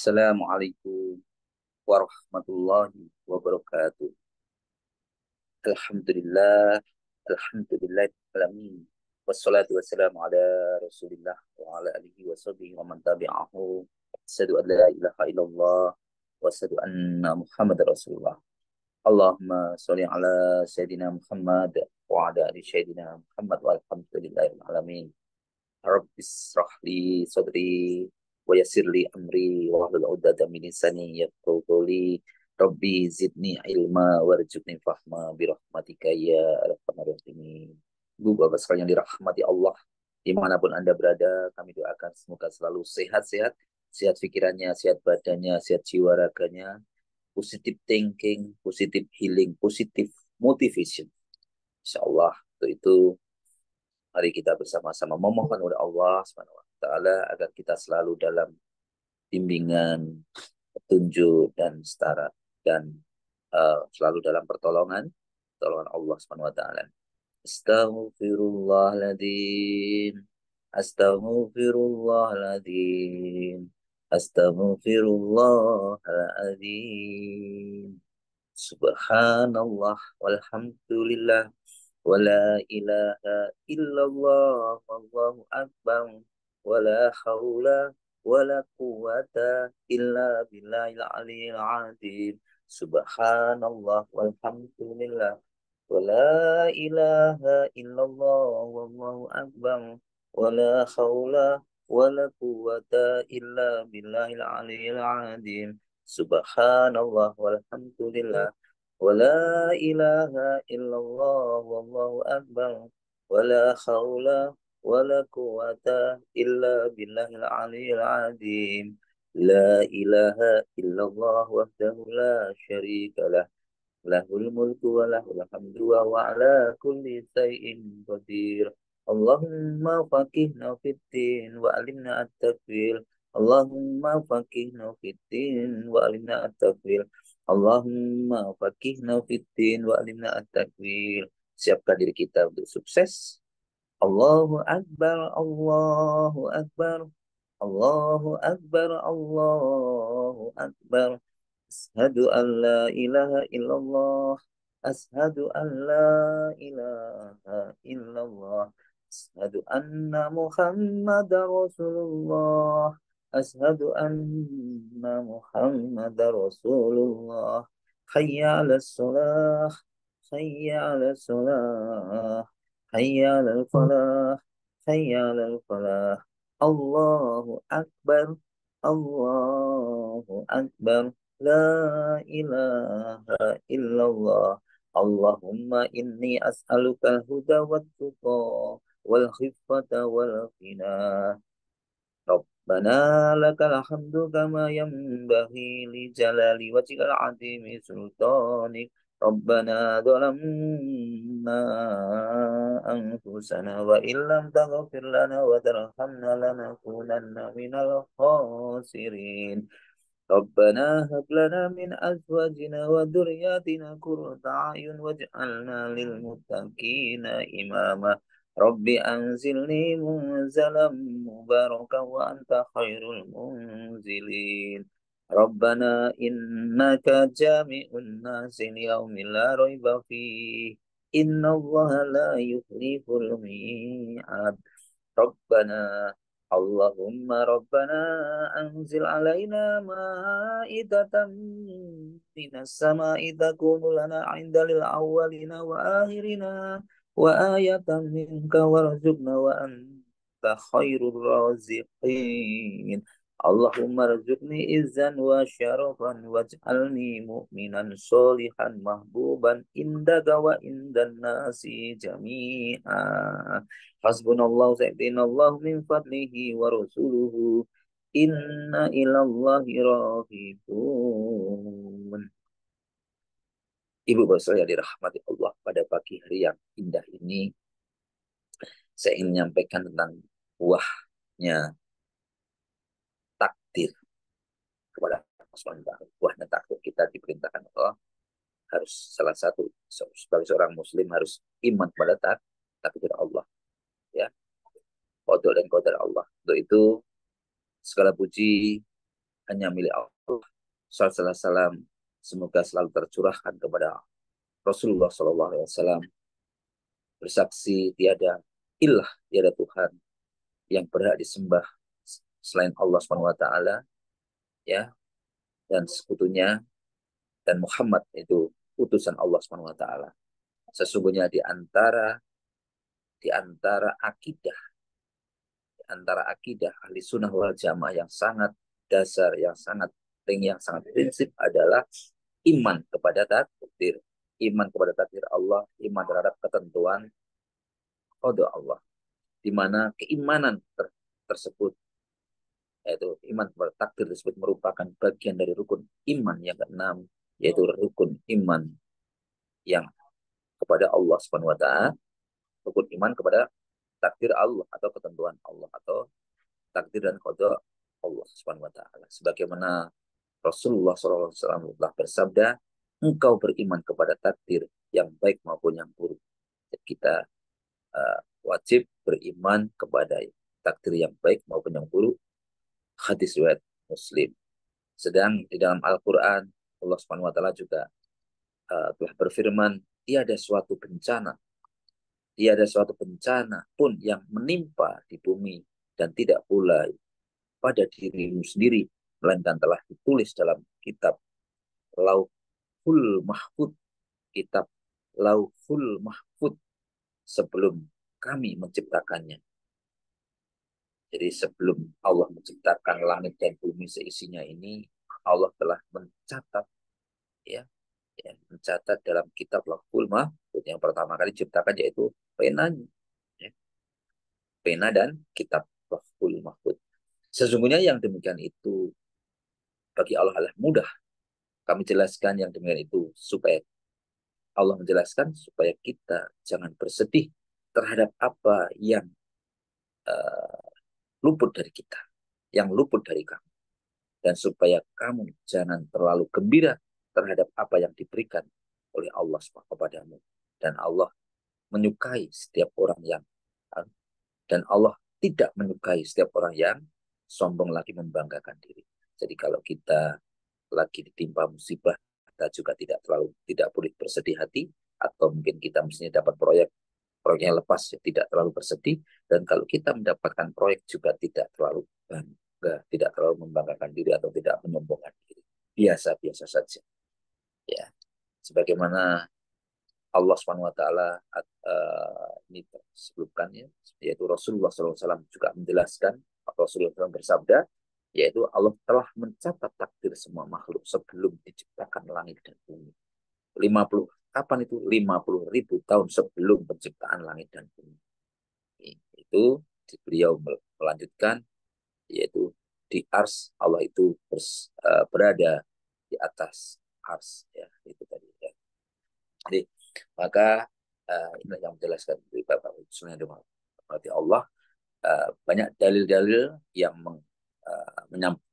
Assalamualaikum warahmatullahi wabarakatuh. Alhamdulillah, alhamdulillah alamin. Wassalatu wassalamu ala Rasulillah wa ala alihi wa sahbihi wa man tabi'ahu. Asyhadu an la ilaha illallah wa asyhadu anna Muhammadar Rasulullah. Allahumma sholli ala Sayyidina Muhammad wa ala ali Sayyidina Muhammad walhamdulillahil alamin. Rabbis rahli sadri wa yassirli amri wa hlul 'uqdatam min lisani yafqahu qawli. Rabbi zidni ilma warzuqni fahma bi rahmatika ya arhamar rahimin. Ibu bapak sekalian dirahmati Allah, dimanapun Anda berada, kami doakan semoga selalu sehat-sehat, sehat pikirannya, sehat badannya, sehat jiwa raganya, positive thinking, positive healing, positive motivation. Insya Allah untuk itu mari kita bersama-sama memohon kepada Allah Subhanahu wa taala agar kita selalu dalam bimbingan, petunjuk dan setara dan selalu dalam pertolongan Allah Subhanahu wa taala. Astaghfirullahaladzim. Astaghfirullahaladzim. Astaghfirullahaladzim. Subhanallah walhamdulillah wala ilaha illallah wallahu akbar wala haula wala quwata illa billahil aliyil azim. Subhanallah walhamdulillah wala ilaha illallah wallahu akbar wala haula wala quwata illa billahil aliyil azim. Subhanallah walhamdulillah wala ilaha illallah wallahu akbar wala haula wala quwata illa billahil aliyil azim. La ilaha illallah wahdahu la syarika lah, lahul mulku wa lahul hamdu wa huwa ala kulli syai'in qadir. Allahumma faqihna fiddin wa alimna at-tawil. Allahumma faqihna fiddin wa alimna at-tawil. Allahumma faqihna fiddin wa alimna at-tawil. Siapkan diri kita untuk sukses. Allahu Akbar, Allahu Akbar, Allahu Akbar, Allahu Akbar. Ashadu an la ilaha illallah. Ashadu an la ilaha illallah. Ashadu anna Muhammad Rasulullah. Ashadu anna Muhammad Rasulullah. Hayya ala salah. Hayya ala salah. Hayya ala falah. Hayya ala falah. Allahu Akbar. Allahu Akbar. La ilaha illallah. Allahumma inni as'aluka al-huda wa tuqa wal khifata wal ghina. Rabbana lakal hamdu kama yanbaghi li jalali wajhikal azimi sultanik. Rabbana dhalamna anfusana wa illam taghfir lana wa tarhamna lanakunanna minal khasirin. Rabbana hab lana min azwajina wa dhurriyyatina qurrata a'yun waj'alna lil muttaqina imama. Rabbi anzilni munzalan mubarakan wa anta khairul munzilin. Rabbana innaka jami'un nasi liyaumin la raiba fihi. Inna Allah la yukhliful mi'ad. Rabbana Allahumma Rabbana anzil alaina ma'idatan minas sama'i takunu lana 'inda lil awwalina wa akhirina wa ayatan minka warzuqna wa anta khairur raziqin. Allahumma rzuqni izzan wa syarafan waj'alni mu'minan solihan mahbuban indaka wa indan nasi jami'a. Hasbunallahu sa'idinallahu min fadlihi wa rasuluhu inna ilallahi raghibun. Ibu bapak saya dirahmati Allah, pada pagi hari yang indah ini saya ingin menyampaikan tentang buahnya takdir kepada Allah SWT. Buahnya takdir, kita diperintahkan Allah harus salah satu sebagai seorang muslim harus iman kepada takdir Allah, ya, qada dan qadar Allah. Untuk itu segala puji hanya milik Allah. Salam semoga selalu tercurahkan kepada Rasulullah SAW, bersaksi tiada Tuhan yang berhak disembah selain Allah SWT, ya, dan sekutunya, dan Muhammad itu utusan Allah SWT. Sesungguhnya di antara akidah ahli sunnah wal jamaah yang sangat dasar, yang sangat tinggi, yang sangat prinsip adalah iman kepada takdir, iman kepada takdir Allah, iman terhadap ketentuan qada Allah, di mana keimanan tersebut, yaitu iman kepada takdir tersebut, merupakan bagian dari rukun iman yang keenam, yaitu rukun iman yang kepada Allah Subhanahu wa taala, rukun iman kepada takdir Allah atau ketentuan Allah atau takdir dan qada Allah Subhanahu wa taala. Sebagaimana Rasulullah SAW telah bersabda, engkau beriman kepada takdir yang baik maupun yang buruk. Kita wajib beriman kepada takdir yang baik maupun yang buruk. Hadis riwayat Muslim. Sedang di dalam Al-Quran, Allah Subhanahu wa taala juga telah berfirman, tiada suatu bencana pun yang menimpa di bumi dan tidak pula pada dirimu sendiri, melainkan telah ditulis dalam kitab Lauhul Mahfud, kitab Lauhul Mahfud sebelum kami menciptakannya. Jadi sebelum Allah menciptakan langit dan bumi seisinya ini, Allah telah mencatat, ya, mencatat dalam kitab Lauhul Mahfud. Yang pertama kali diciptakan yaitu penanya, ya, pena dan kitab Lauhul Mahfud. Sesungguhnya yang demikian itu bagi Allah adalah mudah. Kami jelaskan yang demikian itu supaya Allah menjelaskan supaya kita jangan bersedih terhadap apa yang luput dari kita, yang luput dari kamu, dan supaya kamu jangan terlalu gembira terhadap apa yang diberikan oleh Allah kepadamu. Dan Allah menyukai setiap orang yang, dan Allah tidak menyukai setiap orang yang sombong lagi membanggakan diri. Jadi kalau kita lagi ditimpa musibah, kita juga tidak boleh bersedih hati, atau mungkin kita mestinya dapat proyeknya lepas, ya, tidak terlalu bersedih. Dan kalau kita mendapatkan proyek juga tidak terlalu bangga, tidak terlalu membanggakan diri atau tidak menyombongkan diri, biasa-biasa saja, ya. Sebagaimana Allah Subhanahu wa taala ini sebelumkan, ya, yaitu Rasulullah SAW juga menjelaskan, Rasulullah SAW bersabda, yaitu Allah telah mencatat takdir semua makhluk sebelum diciptakan langit dan bumi. 50, kapan itu? 50.000 tahun sebelum penciptaan langit dan bumi. Itu beliau melanjutkan, yaitu di ars Allah itu berada di atas ars, ya, itu tadi, ya. Jadi maka inilah yang menjelaskan dari Bapak Ibu berarti Allah, banyak dalil-dalil yang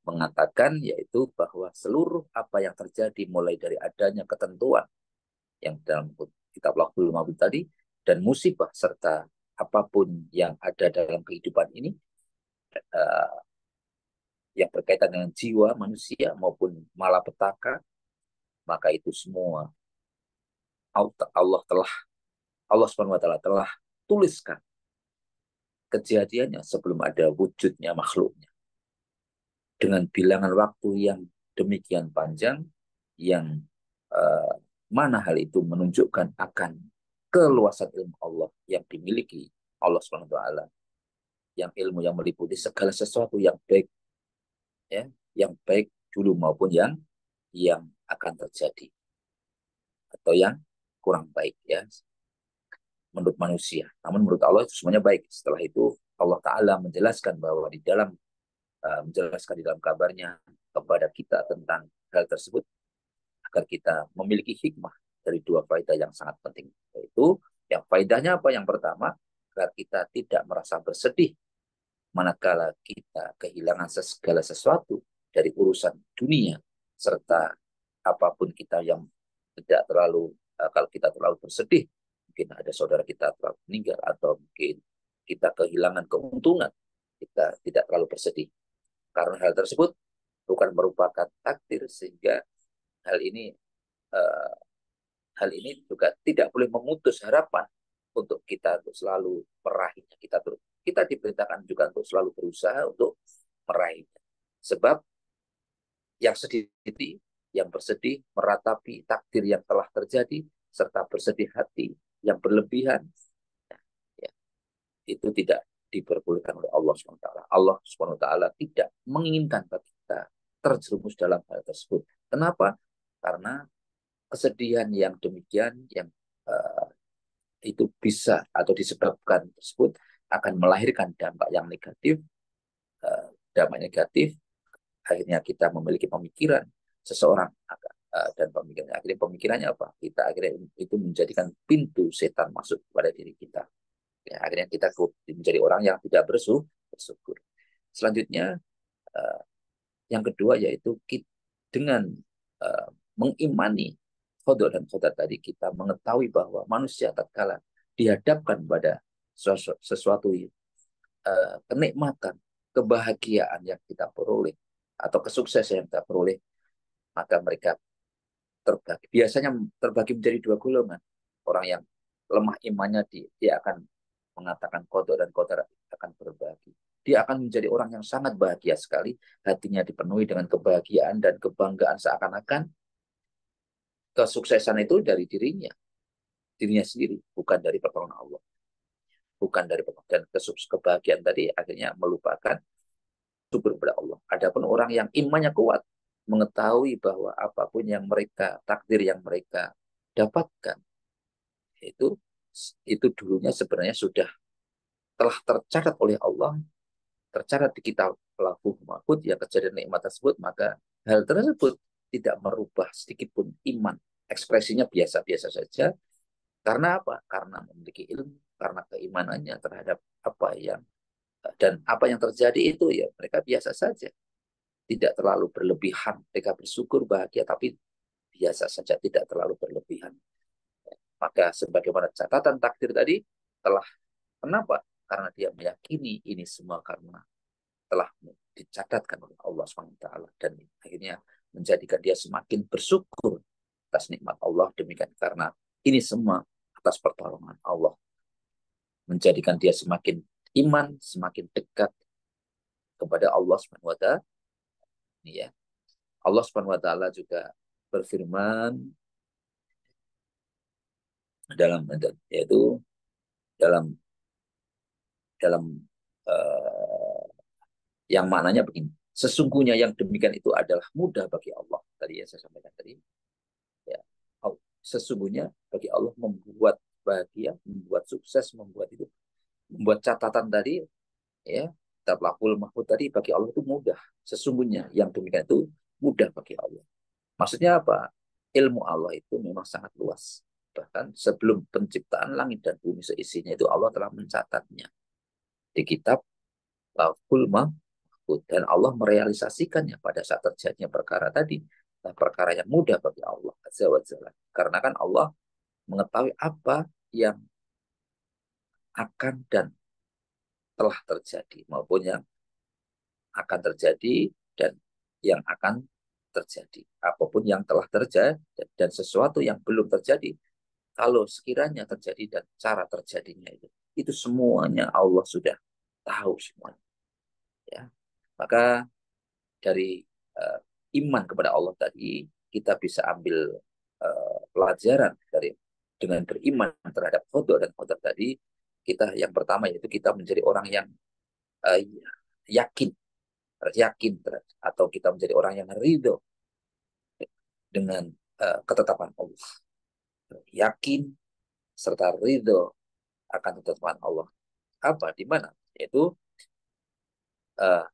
mengatakan, yaitu bahwa seluruh apa yang terjadi mulai dari adanya ketentuan yang dalam kitab Lauhul Mahfuz tadi, dan musibah serta apapun yang ada dalam kehidupan ini, yang berkaitan dengan jiwa manusia maupun malapetaka, maka itu semua Allah Subhanahu wa taala telah tuliskan kejadiannya sebelum ada wujudnya makhluknya, dengan bilangan waktu yang demikian panjang, yang mana hal itu menunjukkan akan keluasan ilmu Allah yang dimiliki Allah Subhanahu wa taala, yang ilmu yang meliputi segala sesuatu yang baik, ya, yang baik dulu maupun yang akan terjadi atau yang kurang baik, ya, menurut manusia. Namun menurut Allah itu semuanya baik. Setelah itu Allah Ta'ala menjelaskan bahwa menjelaskan di dalam kabarnya kepada kita tentang hal tersebut, agar kita memiliki hikmah dari dua faedah yang sangat penting. Yaitu, yang faedahnya apa? Yang pertama, agar kita tidak merasa bersedih manakala kita kehilangan segala sesuatu dari urusan dunia, serta apapun kita yang tidak terlalu, kalau kita terlalu bersedih, mungkin ada saudara kita telah meninggal, atau mungkin kita kehilangan keuntungan, kita tidak terlalu bersedih. Karena hal tersebut bukan merupakan takdir, sehingga hal ini eh, hal ini juga tidak boleh memutus harapan untuk kita untuk selalu meraihnya. Kita diperintahkan juga untuk selalu berusaha untuk meraihnya. Sebab yang sedih, yang bersedih meratapi takdir yang telah terjadi, serta bersedih hati yang berlebihan, ya, itu tidak diperbolehkan oleh Allah SWT. Allah SWT tidak menginginkan bagi kita terjerumus dalam hal tersebut. Kenapa? Karena kesedihan yang demikian, yang uh, itu bisa atau disebabkan tersebut akan melahirkan dampak yang negatif, dampak negatif, akhirnya kita memiliki pemikiran seseorang, dan pemikirannya apa? Kita akhirnya itu menjadikan pintu setan masuk kepada diri kita. Ya, akhirnya kita menjadi orang yang tidak bersyukur. Selanjutnya, uh, yang kedua yaitu dengan uh, mengimani qada dan qadar tadi, kita mengetahui bahwa manusia tatkala dihadapkan pada sesuatu kenikmatan, kebahagiaan yang kita peroleh atau kesuksesan yang kita peroleh, maka mereka biasanya terbagi menjadi dua golongan. Orang yang lemah imannya, dia akan mengatakan qada dan qadar, akan berbagi. Dia akan menjadi orang yang sangat bahagia sekali, hatinya dipenuhi dengan kebahagiaan dan kebanggaan, seakan-akan kesuksesan itu dari dirinya sendiri, bukan dari pertolongan Allah. Bukan dari dan kebahagiaan tadi akhirnya melupakan syukur kepada Allah. Adapun orang yang imannya kuat, mengetahui bahwa apapun yang takdir yang mereka dapatkan, itu dulunya sebenarnya sudah telah tercatat oleh Allah, tercatat di kitab Lauhul Mahfuz, ya, kejadian nikmat tersebut, maka hal tersebut tidak merubah sedikit pun iman. Ekspresinya biasa-biasa saja. Karena apa? Karena memiliki ilmu, karena keimanannya terhadap apa yang terjadi itu, ya mereka biasa saja. Tidak terlalu berlebihan. Mereka bersyukur, bahagia, tapi biasa saja, tidak terlalu berlebihan. Maka sebagaimana catatan takdir tadi telah, kenapa? Karena dia meyakini ini semua karena telah dicatatkan oleh Allah SWT, dan akhirnya menjadikan dia semakin bersyukur atas nikmat Allah. Demikian karena ini semua atas pertolongan Allah, menjadikan dia semakin iman, semakin dekat kepada Allah SWT. Ya. Allah SWT juga berfirman dalam, yaitu dalam dalam uh, yang maknanya begini: sesungguhnya yang demikian itu adalah mudah bagi Allah. Tadi ya saya sampaikan tadi, ya, sesungguhnya bagi Allah membuat bahagia, membuat sukses, membuat catatan tadi, ya, kitab Lauhul Mahfuz tadi, bagi Allah itu mudah. Sesungguhnya yang demikian itu mudah bagi Allah. Maksudnya apa? Ilmu Allah itu memang sangat luas. Bahkan sebelum penciptaan langit dan bumi seisinya itu Allah telah mencatatnya di kitab Lauhul Mahfuz, dan Allah merealisasikannya pada saat terjadinya perkara tadi. Nah, perkara yang mudah bagi Allah Azza wa Jalla. Karena kan Allah mengetahui apa yang akan dan telah terjadi, maupun yang akan terjadi dan yang akan terjadi. Apapun yang telah terjadi dan sesuatu yang belum terjadi, kalau sekiranya terjadi dan cara terjadinya itu semuanya Allah sudah tahu semuanya. Ya. Maka dari iman kepada Allah tadi, kita bisa ambil pelajaran dengan beriman terhadap qada dan qadar tadi. Kita yang pertama yaitu kita menjadi orang yang uh, yakin yakin atau kita menjadi orang yang ridho dengan ketetapan Allah, yakin serta ridho akan ketetapan Allah. Apa di mana? Yaitu uh,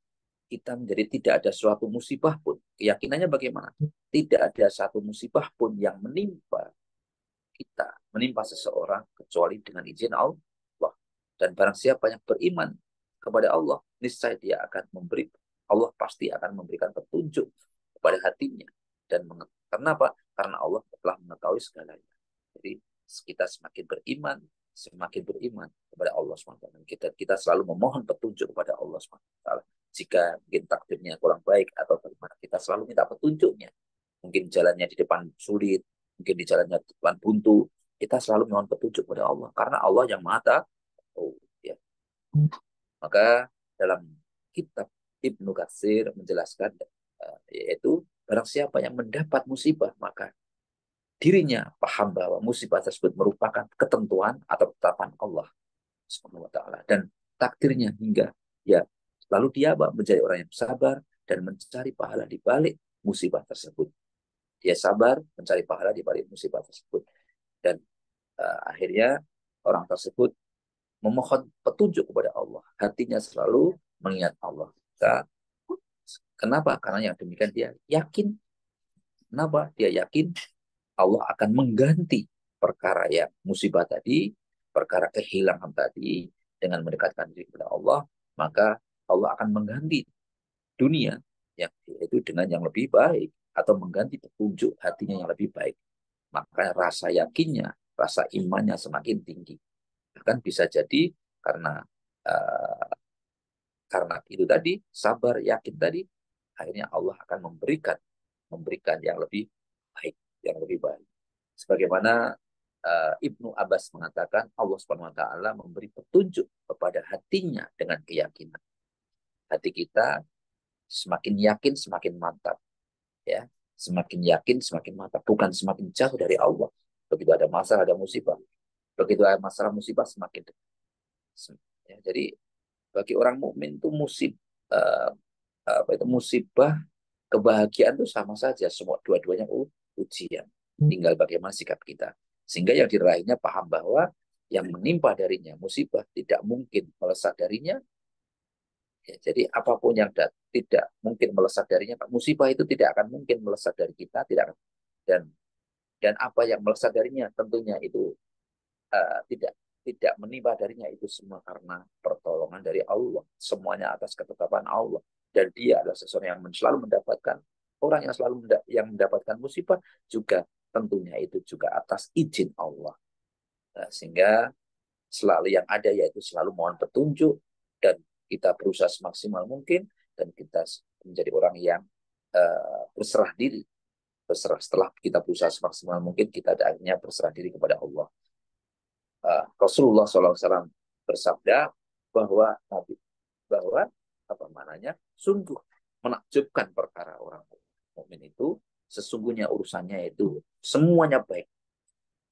kita menjadi tidak ada suatu musibah pun. Keyakinannya bagaimana? Tidak ada satu musibah pun yang menimpa kita, menimpa seseorang, kecuali dengan izin Allah. Dan barang siapa yang beriman kepada Allah, niscaya dia akan Allah pasti akan memberikan petunjuk kepada hatinya. Dan kenapa? Karena Allah telah mengetahui segalanya. Jadi kita semakin beriman kepada Allah SWT. Kita selalu memohon petunjuk kepada Allah SWT. Jika mungkin takdirnya kurang baik atau bagaimana, kita kita selalu minta petunjuknya. Mungkin jalannya di depan sulit, mungkin di jalannya di depan buntu, kita selalu mohon petunjuk pada Allah. Karena Allah yang maha tahu. Ya. Maka dalam kitab Ibnu Katsir menjelaskan, yaitu barang siapa yang mendapat musibah, maka dirinya paham bahwa musibah tersebut merupakan ketentuan atau ketetapan Allah Subhanahu wa taala dan takdirnya, hingga ya lalu dia menjadi orang yang sabar dan mencari pahala di balik musibah tersebut. Dia sabar mencari pahala di balik musibah tersebut dan akhirnya orang tersebut memohon petunjuk kepada Allah. Hatinya selalu mengingat Allah. Kenapa? Karena yang demikian dia yakin. Kenapa? Dia yakin Allah akan mengganti perkara yang musibah tadi, perkara kehilangan tadi, dengan mendekatkan diri kepada Allah, maka Allah akan mengganti dunia yang itu dengan yang lebih baik atau mengganti petunjuk hatinya yang lebih baik. Maka rasa yakinnya, rasa imannya semakin tinggi. Bahkan bisa jadi karena uh, karena itu tadi, sabar, yakin tadi, akhirnya Allah akan memberikan yang lebih baik, yang lebih baik. Sebagaimana Ibnu Abbas mengatakan, Allah Subhanahu wa taala memberi petunjuk kepada hatinya dengan keyakinan. Hati kita semakin yakin semakin mantap, ya. Semakin yakin semakin mantap, bukan semakin jauh dari Allah. Begitu ada masalah, ada musibah. Begitu ada masalah musibah semakin dekat. Ya, jadi bagi orang mukmin itu uh, musibah, kebahagiaan itu sama saja, semua dua-duanya ujian. Tinggal bagaimana sikap kita. Sehingga yang diraihnya paham bahwa yang menimpa darinya musibah tidak mungkin melesat darinya. Ya, jadi apapun yang tidak mungkin melesat darinya, musibah itu tidak akan mungkin melesat dari kita, tidak akan. Dan apa yang melesat darinya tentunya itu tidak tidak menimpa darinya, itu semua karena pertolongan dari Allah, semuanya atas ketetapan Allah. Dan dia adalah seseorang yang selalu mendapatkan, orang yang selalu yang mendapatkan musibah juga tentunya itu juga atas izin Allah. Nah, sehingga selalu yang ada yaitu selalu mohon petunjuk, dan kita berusaha semaksimal mungkin, dan kita menjadi orang yang berserah diri. Setelah kita berusaha semaksimal mungkin, kita akhirnya berserah diri kepada Allah. Rasulullah SAW bersabda bahwa bahwa apa mananya, sungguh menakjubkan perkara orang mukmin itu, sesungguhnya urusannya itu semuanya baik,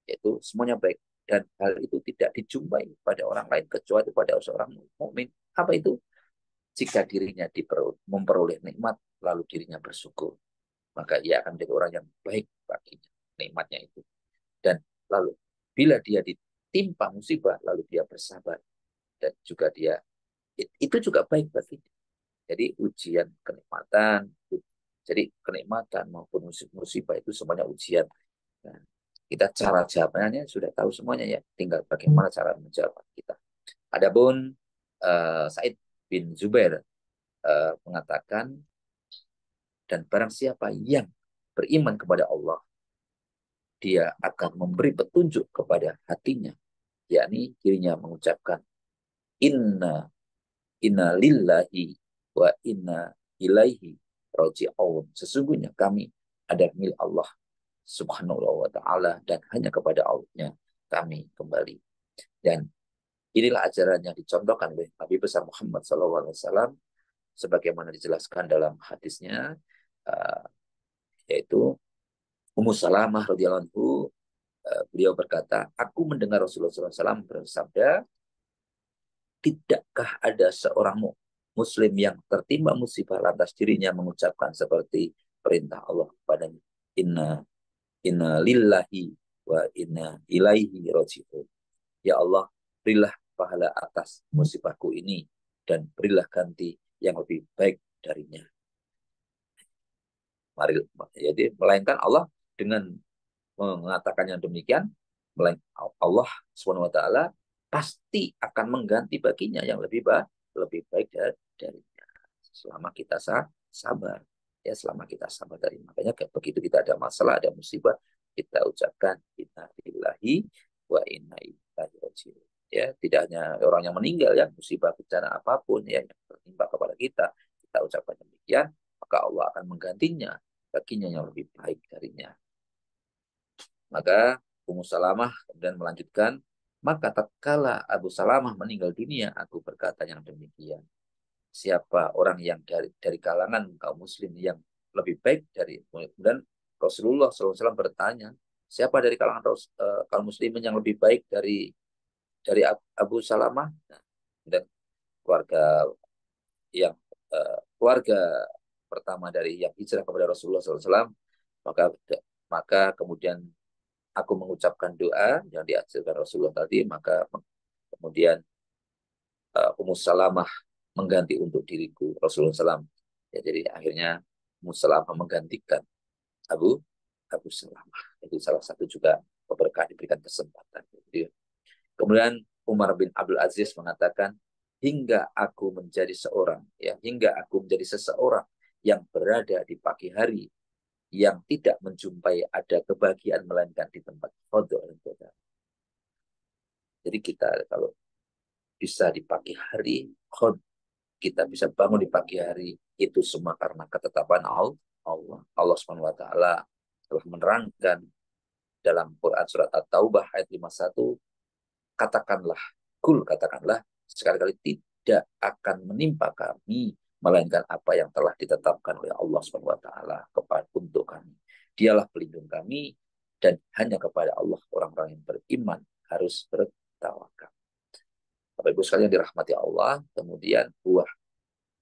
yaitu semuanya baik, dan hal itu tidak dijumpai pada orang lain kecuali pada seorang mukmin. Apa itu? Jika dirinya memperoleh nikmat lalu dirinya bersyukur, maka ia akan menjadi orang yang baik baginya nikmatnya itu. Dan lalu bila dia ditimpa musibah lalu dia bersabar, dan juga dia itu juga baik baginya. Jadi ujian kenikmatan, jadi kenikmatan maupun musibah itu semuanya ujian. Nah, kita cara jawabnya sudah tahu semuanya, ya, tinggal bagaimana cara menjawab kita. Adapun Said bin Zubair mengatakan, dan barang siapa yang beriman kepada Allah, dia akan memberi petunjuk kepada hatinya, yakni dirinya mengucapkan inna inna lillahi wa inna ilaihi raji'un. Sesungguhnya kami adalah milik Allah Subhanahu wa taala, dan hanya kepada Allah kami kembali. Dan inilah ajaran yang dicontohkan oleh Nabi besar Muhammad SAW, sebagaimana dijelaskan dalam hadisnya, uh, yaitu Ummu Salamah radhiyallahu anhu, beliau berkata, aku mendengar Rasulullah SAW bersabda, tidakkah ada seorang muslim yang tertimpa musibah lantas dirinya mengucapkan seperti perintah Allah kepadanya, inna inna lillahi wa inna ilaihi raji'un. Ya Allah, berilah pahala atas musibahku ini dan berilah ganti yang lebih baik darinya. Mari, jadi melainkan Allah dengan mengatakan yang demikian, Allah Subhanahu wa taala pasti akan mengganti baginya yang lebih baik darinya, selama kita sabar, ya, selama kita sabar. Dari makanya begitu kita ada masalah, ada musibah, kita ucapkan inna lillahi wa inna ilaihi raji'un. Ya, tidak hanya orang yang meninggal, ya, musibah bencana apapun ya yang tertimpa kepada kita ucapkan demikian, maka Allah akan menggantinya baginya yang lebih baik darinya. Maka Ummu Salamah kemudian melanjutkan, maka tatkala Abu Salamah meninggal dunia, aku berkata yang demikian. Siapa orang yang dari kalangan kaum muslim yang lebih baik dari, kemudian Rasulullah SAW bertanya, siapa dari kalangan kaum muslimin yang lebih baik dari Abu Salamah? Nah, dan keluarga yang keluarga pertama dari yang hijrah kepada Rasulullah SAW, maka maka kemudian aku mengucapkan doa yang diajarkan Rasulullah tadi, maka kemudian Ummu Salamah mengganti untuk diriku Rasulullah SAW. Ya, jadi akhirnya Ummu Salamah menggantikan Abu Abu Salamah. Itu salah satu juga keberkahan diberikan kesempatan. Jadi, kemudian Umar bin Abdul Aziz mengatakan, hingga aku menjadi seorang, ya, hingga aku menjadi seseorang yang berada di pagi hari yang tidak menjumpai ada kebahagiaan melainkan di tempat khodok dan kodar. Jadi kita kalau bisa di pagi hari, kita bisa bangun di pagi hari, itu semua karena ketetapan Allah. Allah Subhanahu wa taala telah menerangkan dalam Quran surat At-Taubah ayat 51, katakanlah, katakanlah, sekali-kali tidak akan menimpa kami melainkan apa yang telah ditetapkan oleh Allah Subhanahu wa taala kepada untuk kami. Dialah pelindung kami dan hanya kepada Allah orang-orang yang beriman harus bertawakal. Bapak Ibu sekalian dirahmati Allah, kemudian buah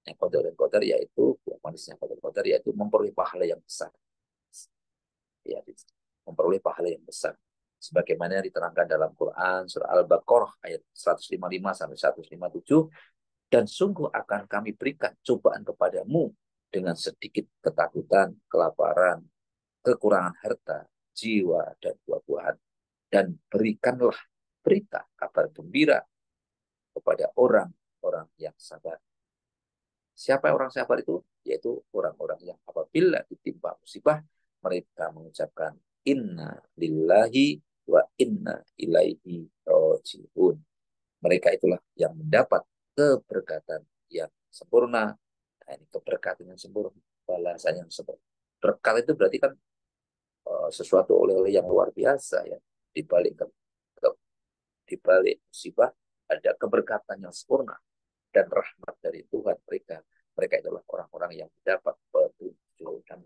yang qadar dan qadar yaitu buah manisnya qadar qadar yaitu memperoleh pahala yang besar. Ya, memperoleh pahala yang besar. Sebagaimana diterangkan dalam Quran surah Al-Baqarah ayat 155 sampai 157, dan sungguh akan kami berikan cobaan kepadamu dengan sedikit ketakutan, kelaparan, kekurangan harta, jiwa dan buah-buahan, dan berikanlah berita kabar gembira kepada orang-orang yang sabar. Siapa orang sabar itu? Yaitu orang-orang yang apabila ditimpa musibah, mereka mengucapkan inna lillahi wa inna ilaihi rajiun. Mereka itulah yang mendapat keberkatan yang sempurna. Nah, ini keberkatan yang sempurna, balasan yang sempurna. Berkat itu berarti kan sesuatu oleh-oleh yang luar biasa ya. Di balik di balik musibah ada keberkatan yang sempurna dan rahmat dari Tuhan mereka. Mereka adalah orang-orang yang mendapat petunjuk dan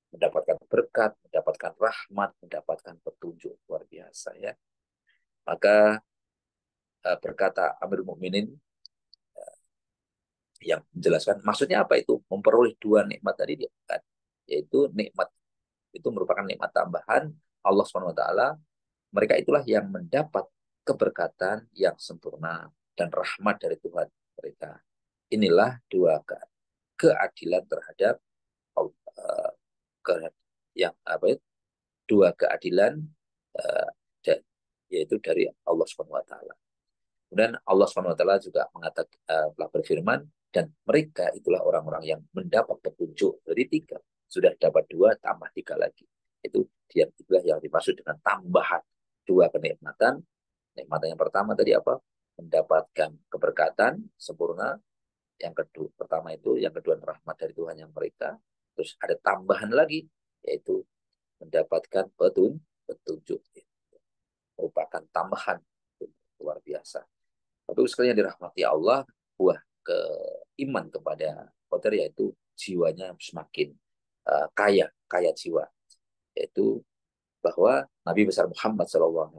mendapatkan berkat, mendapatkan rahmat, mendapatkan petunjuk luar biasa ya. Maka berkata Amirul Mukminin yang menjelaskan maksudnya apa itu memperoleh dua nikmat tadi dia kan, yaitu nikmat itu merupakan nikmat tambahan Allah Subhanahu wa taala. Mereka itulah yang mendapat keberkatan yang sempurna dan rahmat dari Tuhan mereka. Inilah dua keadilan terhadap uh, yang apa itu, dua keadilan uh, yaitu dari Allah Subhanahu wa taala. Kemudian Allah Subhanahu wa taala juga mengatakan telah berfirman, dan mereka itulah orang-orang yang mendapat petunjuk dari tiga, sudah dapat dua tambah tiga lagi. Itu dia itulah yang dimaksud dengan tambahan dua kenikmatan. Nikmatan yang pertama tadi apa? Mendapatkan keberkatan sempurna. Yang kedua, pertama itu, yang kedua rahmat dari Tuhan yang mereka. Terus ada tambahan lagi, yaitu mendapatkan petunjuk. Merupakan tambahan luar biasa. Tapi sekalian dirahmati Allah, buah iman kepada qadar yaitu jiwanya semakin kaya jiwa. Yaitu bahwa Nabi besar Muhammad SAW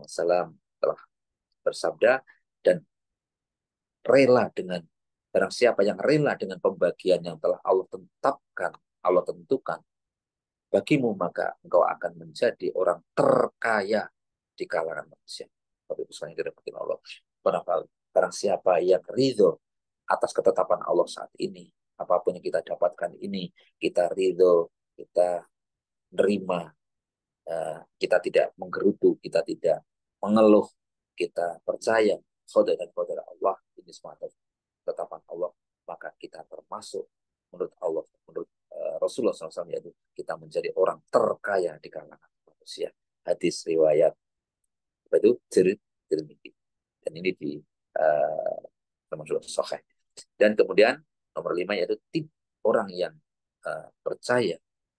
telah bersabda, dan rela dengan barang siapa yang rela dengan pembagian yang telah Allah tetapkan, Allah tentukan bagimu, maka engkau akan menjadi orang terkaya di kalangan manusia. Tapi misalnya dirahmati Allah, barang siapa yang ridho atas ketetapan Allah saat ini, apapun yang kita dapatkan ini, kita ridho, kita nerima, kita tidak menggerutu, kita tidak mengeluh, kita percaya saudara dan saudara Allah ini semata ketetapan Allah, maka kita termasuk menurut Allah, menurut Rasulullah SAW, yaitu kita menjadi orang terkaya di kalangan manusia. Hadis riwayat itu Tirmidzi, dan ini di termasuk sahih. Dan kemudian nomor 5 yaitu orang yang percaya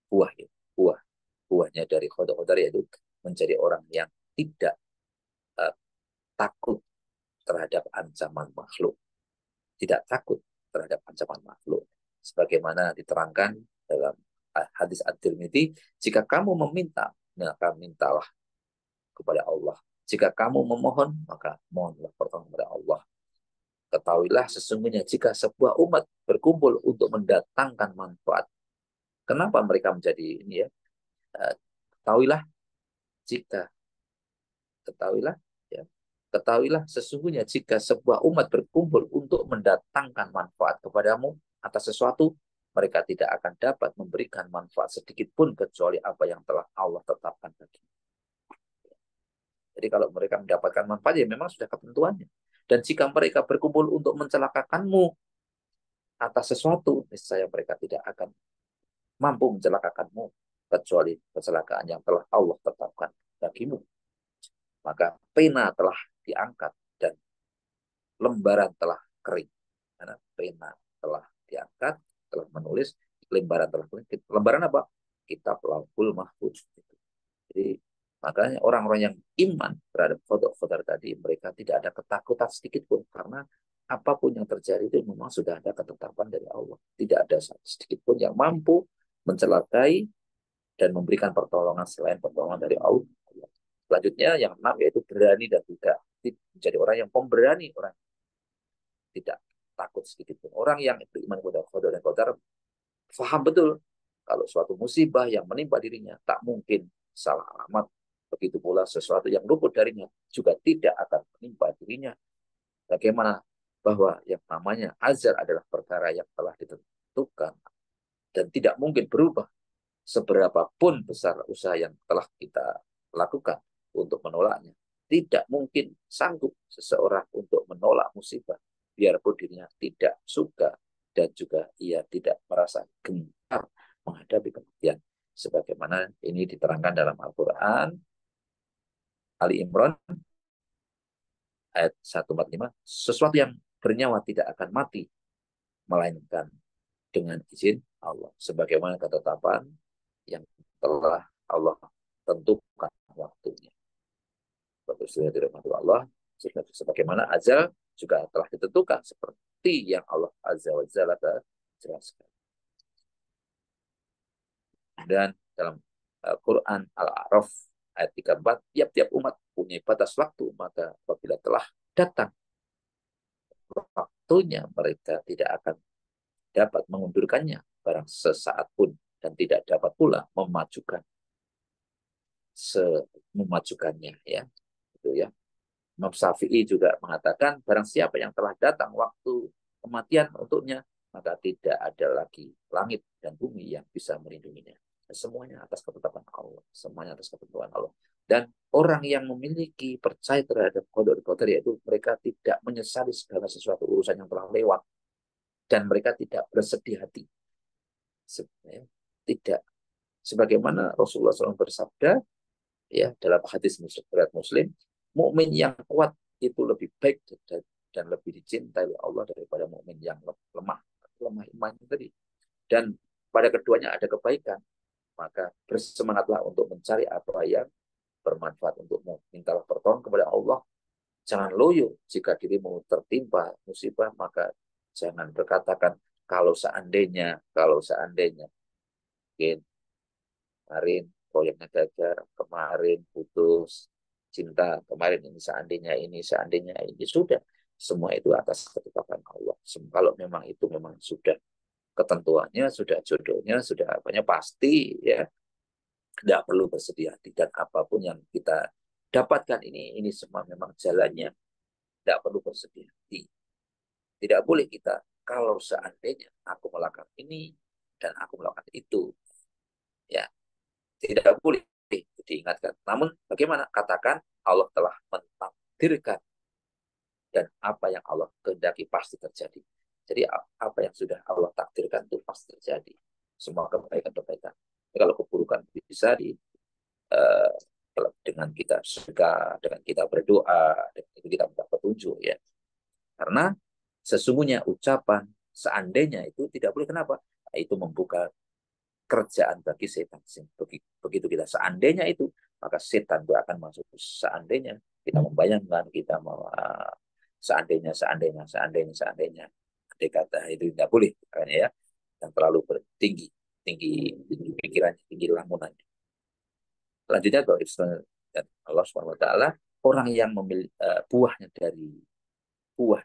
buah itu, buahnya dari qada qadar yaitu menjadi orang yang tidak uh, takut terhadap ancaman makhluk, tidak takut terhadap ancaman makhluk. Sebagaimana diterangkan dalam hadis At-Tirmidzi, jika kamu meminta, maka mintalah kepada Allah. Jika kamu memohon, maka mohonlah pertolongan kepada Allah. Ketahuilah sesungguhnya jika sebuah umat berkumpul untuk mendatangkan manfaat, kenapa mereka menjadi ini ya? Ketahuilah jika ketahuilah ya, ketahuilah sesungguhnya jika sebuah umat berkumpul untuk mendatangkan manfaat kepadamu atas sesuatu, mereka tidak akan dapat memberikan manfaat sedikit pun kecuali apa yang telah Allah tetapkan bagi. Jadi kalau mereka mendapatkan manfaat ya memang sudah ketentuannya. Dan jika mereka berkumpul untuk mencelakakanmu atas sesuatu, niscaya mereka tidak akan mampu mencelakakanmu kecuali kecelakaan yang telah Allah tetapkan bagimu. Maka pena telah diangkat dan lembaran telah kering. Karena pena telah diangkat, telah menulis, lembaran telah kering. Lembaran apa? Kitab Lauhul Mahfuz. Jadi makanya orang-orang yang iman terhadap qada tadi, mereka tidak ada ketakutan sedikit pun, karena apapun yang terjadi itu memang sudah ada ketetapan dari Allah. Tidak ada sedikit pun yang mampu mencelakai dan memberikan pertolongan selain pertolongan dari Allah. Selanjutnya yang enam yaitu berani dan tidak menjadi orang yang pemberani, orang tidak takut sedikit pun. Orang yang itu iman kepada qada dan qadar paham betul kalau suatu musibah yang menimpa dirinya tak mungkin salah alamat. Begitu pula sesuatu yang luput darinya juga tidak akan menimpa dirinya. Bagaimana bahwa yang namanya azal adalah perkara yang telah ditentukan dan tidak mungkin berubah seberapapun besar usaha yang telah kita lakukan untuk menolaknya. Tidak mungkin sanggup seseorang untuk menolak musibah, biarpun dirinya tidak suka dan juga ia tidak merasa gentar menghadapi kematian. Sebagaimana ini diterangkan dalam Al-Quran, Ali Imran ayat 145, sesuatu yang bernyawa tidak akan mati, melainkan dengan izin Allah. Sebagaimana ketetapan yang telah Allah tentukan waktunya. Sudah dirahmati Allah, sebagaimana ajal juga telah ditentukan seperti yang Allah Azza wa Jalla jelaskan. Dan dalam Quran Al-A'raf ayat 34, tiap-tiap umat punya batas waktu, maka apabila telah datang waktunya, mereka tidak akan dapat mengundurkannya barang sesaat pun, dan tidak dapat pula memajukannya ya. Itu ya. Imam Syafi'i juga mengatakan barang siapa yang telah datang waktu kematian untuknya, maka tidak ada lagi langit dan bumi yang bisa melindunginya. Semuanya atas ketetapan Allah, semuanya atas ketentuan Allah. Dan orang yang memiliki percaya terhadap qada dan qadar, yaitu mereka tidak menyesali segala sesuatu urusan yang telah lewat, dan mereka tidak bersedih hati. Sebenarnya tidak. Sebagaimana Rasulullah SAW bersabda ya dalam hadis Muslim, mukmin yang kuat itu lebih baik dan lebih dicintai oleh Allah daripada mukmin yang lemah iman tadi. Dan pada keduanya ada kebaikan, maka bersemangatlah untuk mencari apa yang bermanfaat untukmu. Mintalah pertolongan kepada Allah. Jangan loyo jika dirimu tertimpa musibah, maka jangan berkatakan kalau seandainya mungkin kemarin proyeknya gagal, kemarin putus cinta, kemarin ini seandainya ini, sudah semua itu atas ketetapan Allah. Kalau memang itu memang sudah ketentuannya, sudah jodohnya, sudah apanya, pasti ya tidak perlu bersedih hati. Dan apapun yang kita dapatkan ini semua memang jalannya, tidak perlu bersedih hati. Tidak boleh kita kalau seandainya aku melakukan ini dan aku melakukan itu, ya tidak boleh diingatkan. Namun bagaimana? Katakan Allah telah mentakdirkan, dan apa yang Allah kehendaki pasti terjadi. Jadi apa yang sudah Allah takdirkan itu pasti terjadi. Semua kebaikan-kebaikan. Kalau keburukan bisa uh, dengan kita suka, dengan kita berdoa, dengan itu kita minta petunjuk ya. Karena sesungguhnya ucapan seandainya itu tidak boleh, kenapa? Itu membuka kerjaan bagi setan. Begitu kita seandainya itu, maka setan itu akan masuk. Seandainya kita membayangkan, kita mau seandainya, andai kata itu tidak boleh, makanya ya, yang terlalu tinggi, tinggi pikirannya, tinggi lamunan. Selanjutnya kalau Allah Subhanahu Wa Taala, orang yang memilih buah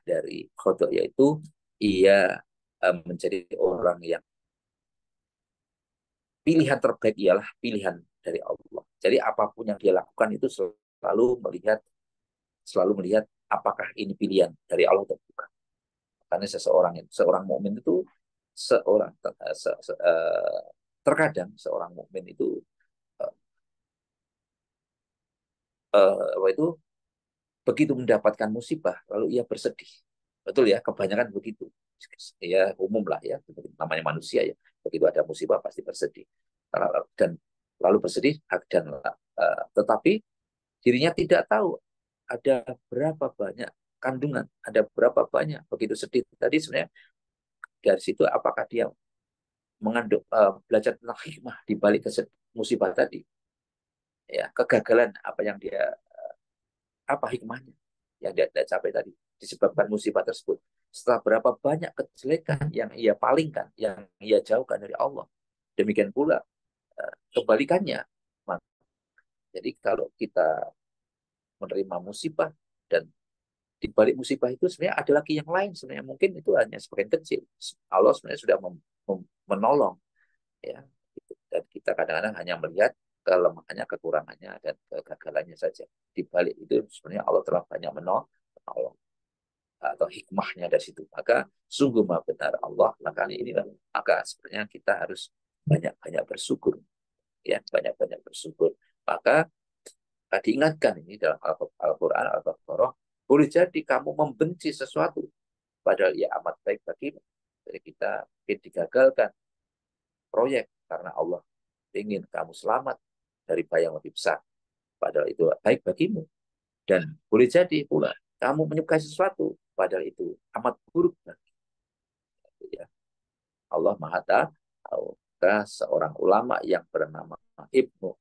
dari khodok, yaitu ia menjadi orang yang pilihan terbaik ialah pilihan dari Allah. Jadi apapun yang dia lakukan itu selalu melihat apakah ini pilihan dari Allah atau bukan. Karena seorang mukmin itu seorang terkadang seorang mukmin itu uh, apa itu begitu mendapatkan musibah lalu ia bersedih. Betul ya, kebanyakan begitu. Ya umum lah ya, namanya manusia ya. Begitu ada musibah pasti bersedih. Dan lalu bersedih dan tetapi dirinya tidak tahu ada berapa banyak kandungan, ada berapa banyak begitu sedih tadi sebenarnya. Dari situ apakah dia mengandung belajar tentang hikmah di balik musibah tadi, ya kegagalan apa yang dia apa hikmahnya yang dia tidak capai tadi disebabkan musibah tersebut. Setelah berapa banyak kejelekan yang ia palingkan, yang ia jauhkan dari Allah, demikian pula kebalikannya. Jadi kalau kita menerima musibah dan di balik musibah itu sebenarnya ada lagi yang lain, sebenarnya mungkin itu hanya sebagian kecil. Allah sebenarnya sudah menolong, ya. Dan kita kadang-kadang hanya melihat kelemahannya, kekurangannya, dan kegagalannya saja. Di balik itu sebenarnya Allah telah banyak menolong atau hikmahnya dari situ. Maka sungguh maha benar Allah. Maka sebenarnya kita harus banyak-banyak bersyukur, ya, banyak-banyak bersyukur. Maka diingatkan ini dalam Al-Quran, Al-Baqarah, boleh jadi kamu membenci sesuatu padahal ia amat baik bagimu. Jadi kita ingin digagalkan proyek karena Allah ingin kamu selamat dari bahaya yang lebih besar, padahal itu baik bagimu. Dan boleh jadi pula kamu menyukai sesuatu padahal itu amat buruk bagimu, ya. Allah Maha Tahu. Seorang ulama yang bernama Ibnu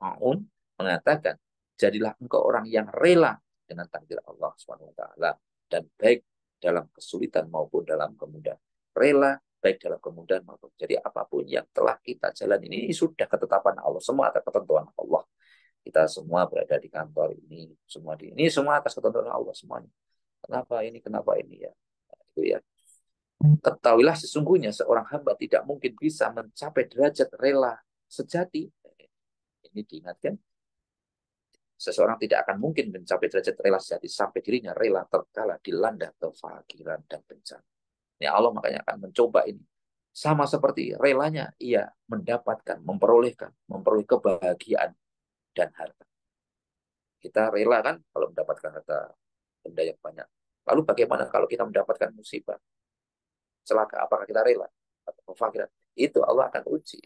Ma'un mengatakan, jadilah engkau orang yang rela dengan takdir Allah SWT, dan baik dalam kesulitan maupun dalam kemudahan. Rela baik dalam kemudahan maupun. Jadi apapun yang telah kita jalan ini sudah ketetapan Allah, semua atas ketentuan Allah. Kita semua berada di kantor ini semua atas ketentuan Allah semuanya. Kenapa ini ya. Itu ya. Ketahuilah sesungguhnya seorang hamba tidak mungkin bisa mencapai derajat rela sejati. Ini diingatkan, seseorang tidak akan mungkin mencapai derajat rela sejati sampai dirinya rela terkala dilanda kefakiran dan bencana. Ya Allah makanya akan mencoba ini. Sama seperti relanya ia memperoleh kebahagiaan dan harta. Kita rela kan kalau mendapatkan harta benda yang banyak. Lalu bagaimana kalau kita mendapatkan musibah, celaka, apakah kita rela? Atau kefakiran? Itu Allah akan uji.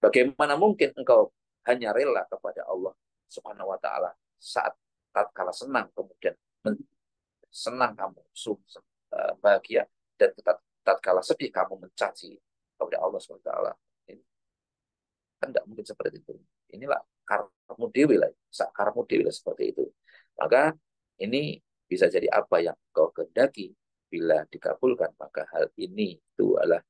Bagaimana mungkin engkau hanya rela kepada Allah Subhanahu wa taala saat tatkala senang, kemudian senang kamu bahagia, dan tatkala sedih kamu mencaci kepada Allah Subhanahu wa taala. Ini kan tidak mungkin seperti itu. Inilah karmu dewi lah, seperti itu. Maka ini bisa jadi apa yang kau kehendaki, bila dikabulkan maka hal ini itu adalah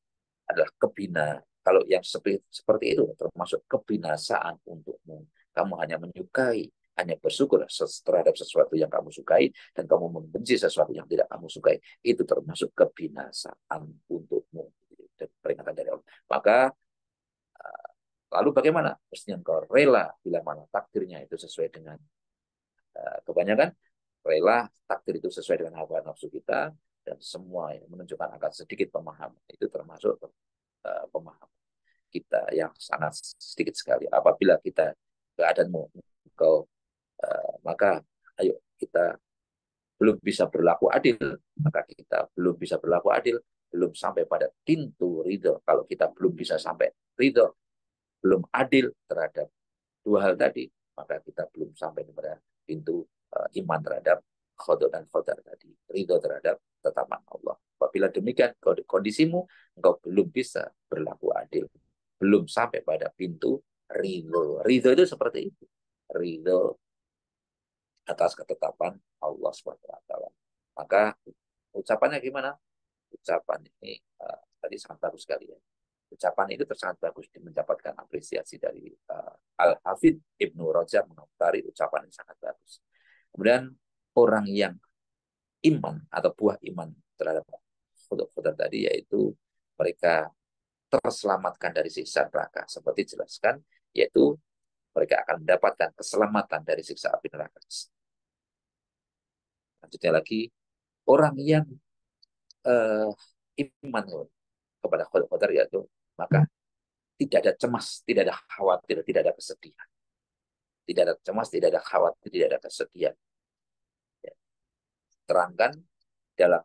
kebina. Kalau yang seperti itu termasuk kebinasaan untukmu. Kamu hanya menyukai, hanya bersyukur terhadap sesuatu yang kamu sukai, dan kamu membenci sesuatu yang tidak kamu sukai. Itu termasuk kebinasaan untukmu. Dan peringatan dari Allah. Maka lalu bagaimana? Mestinya engkau rela bila mana takdirnya itu sesuai dengan kebanyakan rela takdir itu sesuai dengan hawa nafsu kita, dan semua yang menunjukkan akan sedikit pemahaman itu termasuk pemahaman kita yang sangat sedikit sekali. Apabila kita keadaanmu engkau maka ayo kita belum bisa berlaku adil, maka kita belum bisa berlaku adil, belum sampai pada pintu ridho. Kalau kita belum bisa sampai ridho, belum adil terhadap dua hal tadi, maka kita belum sampai kepada pintu iman terhadap khodar dan khodar tadi, ridho terhadap ketetapan Allah. Apabila demikian kondisimu, engkau belum bisa berlaku adil. belum sampai pada pintu ridho. Ridho itu seperti itu. Ridho atas ketetapan Allah SWT. Maka ucapannya gimana? Ucapan ini tadi sangat bagus sekali ya. Ucapan itu sangat bagus mendapatkan apresiasi dari Al-Hafidh Ibnu Rajab mengomentari ucapan yang sangat bagus. Kemudian orang yang iman atau buah iman terhadap khudar tadi yaitu mereka terselamatkan dari siksa neraka seperti dijelaskan, yaitu mereka akan mendapatkan keselamatan dari siksa api neraka. Lanjutnya lagi, orang yang uh, iman kepada qadar yaitu maka tidak ada cemas, tidak ada khawatir, tidak ada kesedihan. Tidak ada cemas, tidak ada khawatir, tidak ada kesedihan. Ya. Terangkan dalam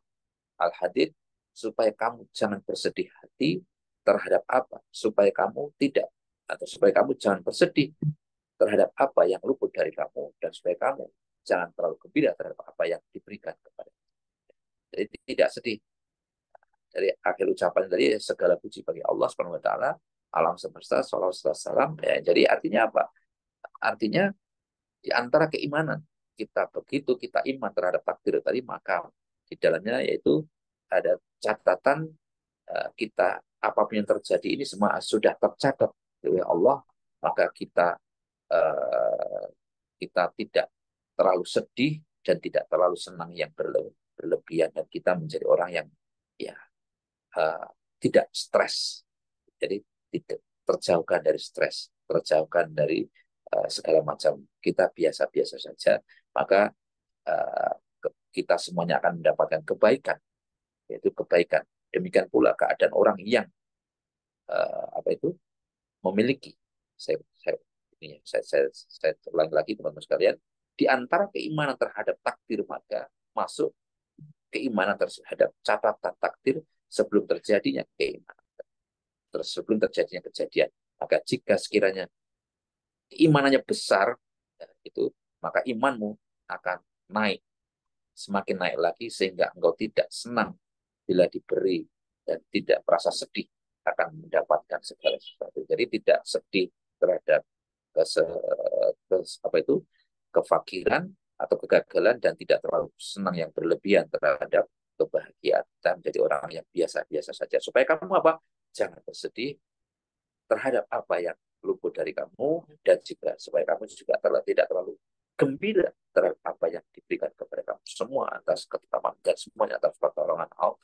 Al-Hadid supaya kamu jangan bersedih hati terhadap apa, supaya kamu tidak atau supaya kamu jangan bersedih terhadap apa yang luput dari kamu dan supaya kamu jangan terlalu gembira terhadap apa yang diberikan kepada. Jadi tidak sedih. Dari akhir ucapan tadi segala puji bagi Allah Subhanahu wa taala, alam semesta, salawat salam. Ya, jadi artinya apa? Artinya di antara keimanan kita begitu kita iman terhadap takdir tadi maka di dalamnya yaitu ada catatan kita apapun yang terjadi ini semua sudah tercatat oleh Allah maka uh, kita tidak terlalu sedih dan tidak terlalu senang yang berlebihan dan kita menjadi orang yang ya uh, tidak stres jadi tidak terjauhkan dari stres terjauhkan dari segala macam kita biasa-biasa saja maka uh, kita semuanya akan mendapatkan kebaikan yaitu kebaikan demikian pula keadaan orang yang apa itu memiliki saya ini saya ulangi lagi teman-teman sekalian di antara keimanan terhadap takdir maka masuk keimanan terhadap catatan takdir sebelum terjadinya keimanan sebelum terjadinya kejadian maka jika sekiranya keimanannya besar itu maka imanmu akan naik semakin naik lagi sehingga engkau tidak senang bila diberi dan tidak merasa sedih akan mendapatkan segala sesuatu. Jadi tidak sedih terhadap apa itu kefakiran atau kegagalan dan tidak terlalu senang yang berlebihan terhadap kebahagiaan. Kita menjadi orang yang biasa-biasa saja. Supaya kamu apa? Jangan bersedih terhadap apa yang luput dari kamu dan juga supaya kamu juga tidak terlalu gembira terhadap apa yang diberikan kepada kamu semua atas ketetapan dan semuanya atas pertolongan Allah.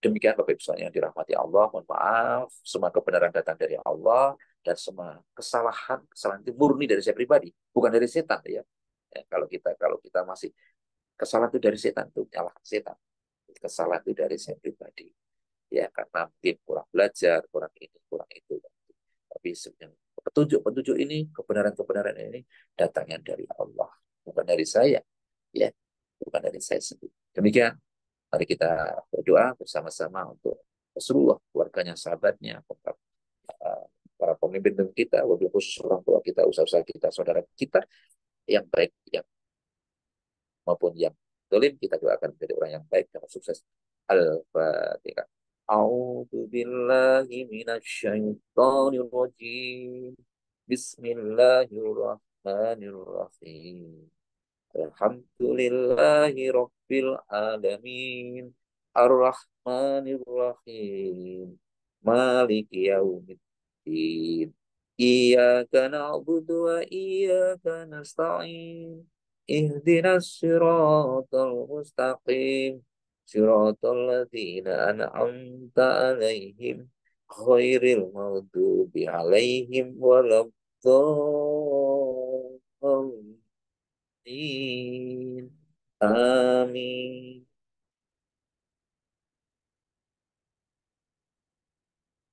Demikian Bapak Ibu yang dirahmati Allah, mohon maaf, semua kebenaran datang dari Allah dan semua kesalahan itu murni dari saya pribadi, bukan dari setan ya. Kalau kita masih kesalahan itu dari setan itu nyalakan setan. Kesalahan itu dari saya pribadi. Ya karena mungkin kurang belajar, kurang ini, kurang itu. Tapi sebenarnya petunjuk-petunjuk ini, kebenaran-kebenaran ini datangnya dari Allah, bukan dari saya. Ya, bukan dari saya sendiri. Demikian, mari kita berdoa bersama-sama untuk Rasulullah, keluarganya, sahabatnya, para pemimpin kita, wabil khusus orang tua kita, usaha-usaha kita, saudara kita, yang baik, yang maupun yang dolim, kita doakan menjadi orang yang baik dan sukses. Al-Fatihah. A'udzu billahi minasyaitonir rajim. Bismillahirrahmanirrahim. Alhamdulillahi rabbil alamin. Ar-Rahmanir-Rahim. Maliki yaumiddin. Iyyaka na'budu wa iyyaka nasta'in. Ihdinas siratal mustaqim. Siratal ladzina an'amta 'alaihim ghairil maghdubi 'alaihim waladdallin. Amin.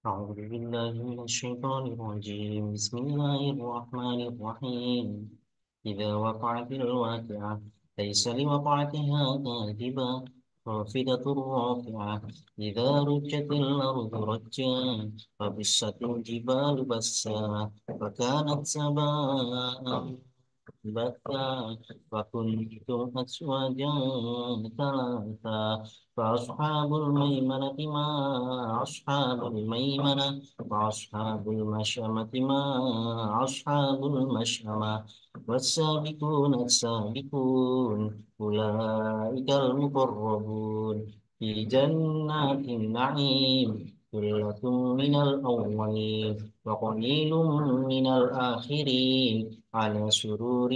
أعوذ بالله من الشيطان الرجيم بسم الله الرحمن الرحيم إذا وقعت الواقعة ليس لوقعتها كاذبة خافضة رافعة إذا رجت الأرض رجا وبست الجبال بسا فكانت سباء بثا وكنتم أزواجا ثلاثا فأصحاب الميمنة ما أصحاب الميمنة وأصحاب المشأمة ما أصحاب المشأمة والسابقون السابقون أولئك المقربون في جنات النعيم ثلة من الأولين وقليل من الآخرين على سرور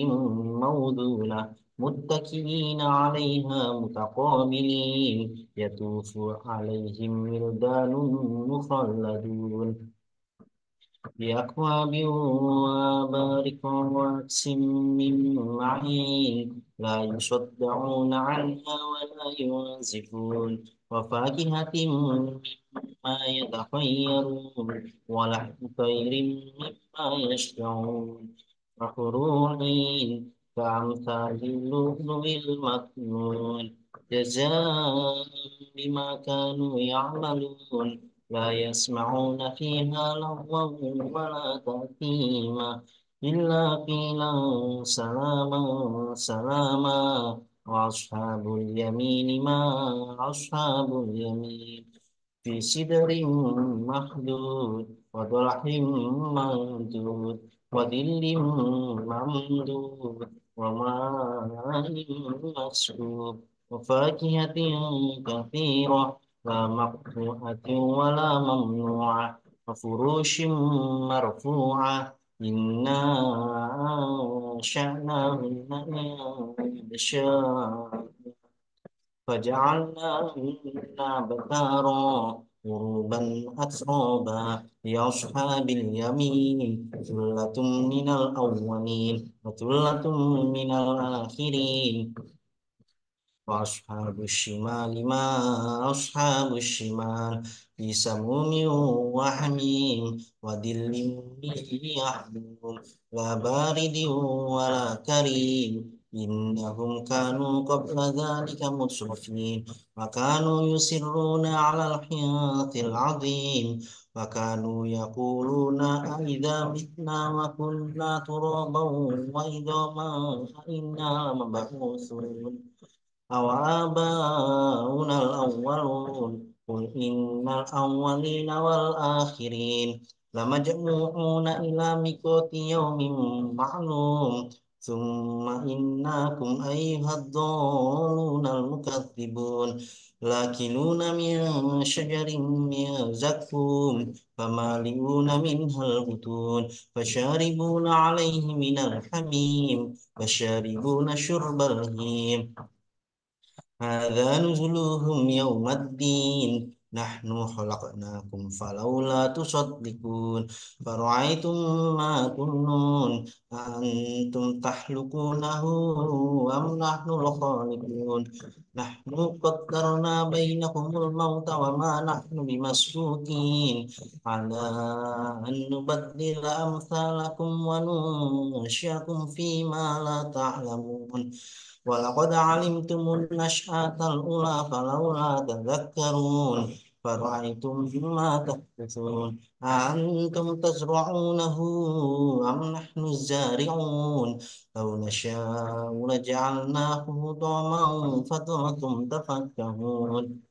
موضونة متكئين عليها متقابلين يطوف عليهم ولدان مخلدون بأكواب وأبارك وكأس من معين لا يصدعون عنها ولا ينزفون وفاكهة مما يتخيرون ولحم طير مما يشتهون وفروع كأمثال اللؤلؤ المكنون جزاء بما كانوا يعملون لا يسمعون فيها لغوا ولا تأثيما إلا قيلا سلاما سلاما وأصحاب اليمين ما أصحاب اليمين في سدر مخدود وطلح ممدود وظل ممدود وماء مسكوب وفاكهة كثيرة لا مقطوعة ولا ممنوعة وفروش مرفوعة إنا أنشأناهن إنشاء فجعلناهن أبكارا عربا أترابا لأصحاب اليمين ثلة من الأولين وثلة من الآخرين وأصحاب الشمال ما أصحاب الشمال في سموم وحميم وظل من يحموم لا بارد ولا كريم إنهم كانوا قبل ذلك مترفين وكانوا يصرون على الحنث العظيم وكانوا يقولون أإذا متنا وكنا ترابا وعظاما أإنا لمبعوثون أو آباؤنا الأولون قل إن الأولين والآخرين لمجموعون إلى ميقات يوم معلوم ثم إنكم أيها الضالون المكذبون لاكلون من شجر من زقوم فمالئون منها البطون فشاربون عليه من الحميم فشاربون شرب الهيم هذا نزلهم يوم الدين نحن خلقناكم فلولا تصدقون فرأيتم ما تمنون أأنتم تخلقونه أم نحن الخالقون نحن قدرنا بينكم الموت وما نحن بمسبوقين على أن نبدل أمثالكم وننشئكم فيما لا تعلمون ولقد علمتم النشأة الأولى فلولا تذكرون فرأيتم ما تحدثون أأنتم تزرعونه أم نحن الزارعون لو نشاء لجعلناه حطاما فظلتم تفكهون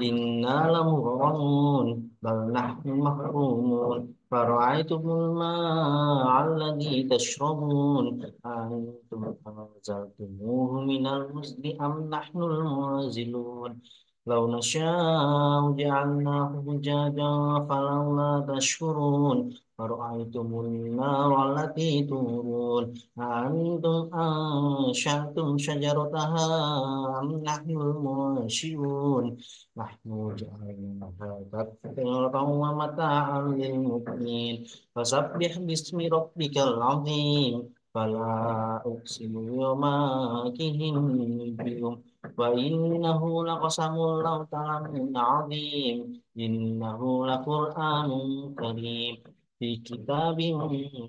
إنا لمغرمون بل نحن محرومون فرأيتم الماء الذي تشربون أأنتم أنزلتموه من المزن أم نحن المنزلون لو نشاء جعلناه أجاجا فلولا تشكرون فرأيتم النار التي تورون أأنتم أنشأتم شجرتها أم نحن المنشئون نحن جعلناها تذكرة ومتاعا للمقوين فسبح باسم ربك العظيم فلا أقسم بمواقع النجوم وإنه لقسم لو تعلمون عظيم إنه لقرآن كريم في كتاب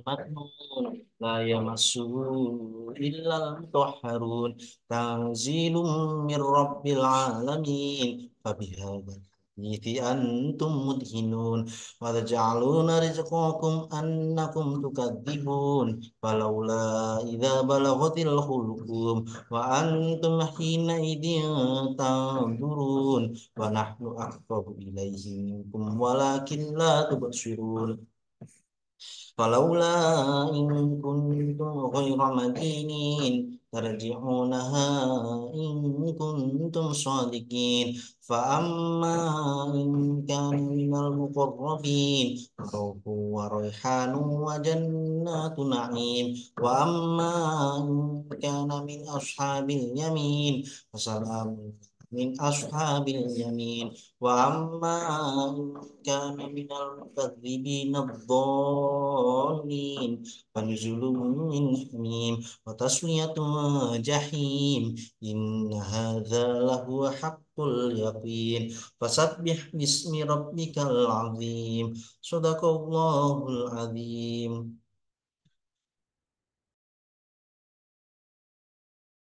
مكنون لا يمسه إلا المطهرون تنزيل من رب العالمين فبهذا إذ أنتم مدهنون وتجعلون رزقكم أنكم تكذبون فلولا إذا بلغت الحلقوم وأنتم حينئذ تنظرون ونحن أقرب إليه منكم ولكن لا تبصرون فلولا إن كنتم غير مدينين ترجعونها إن كنتم صادقين فأما إن كان من المقربين فروح وريحان وجنات نعيم وأما إن كان من أصحاب اليمين فسلام من أصحاب اليمين وأما إن كان من المكذبين الضالين فنزل من حميم وتصلية جحيم إن هذا لهو حق اليقين فسبح باسم ربك العظيم صدق الله العظيم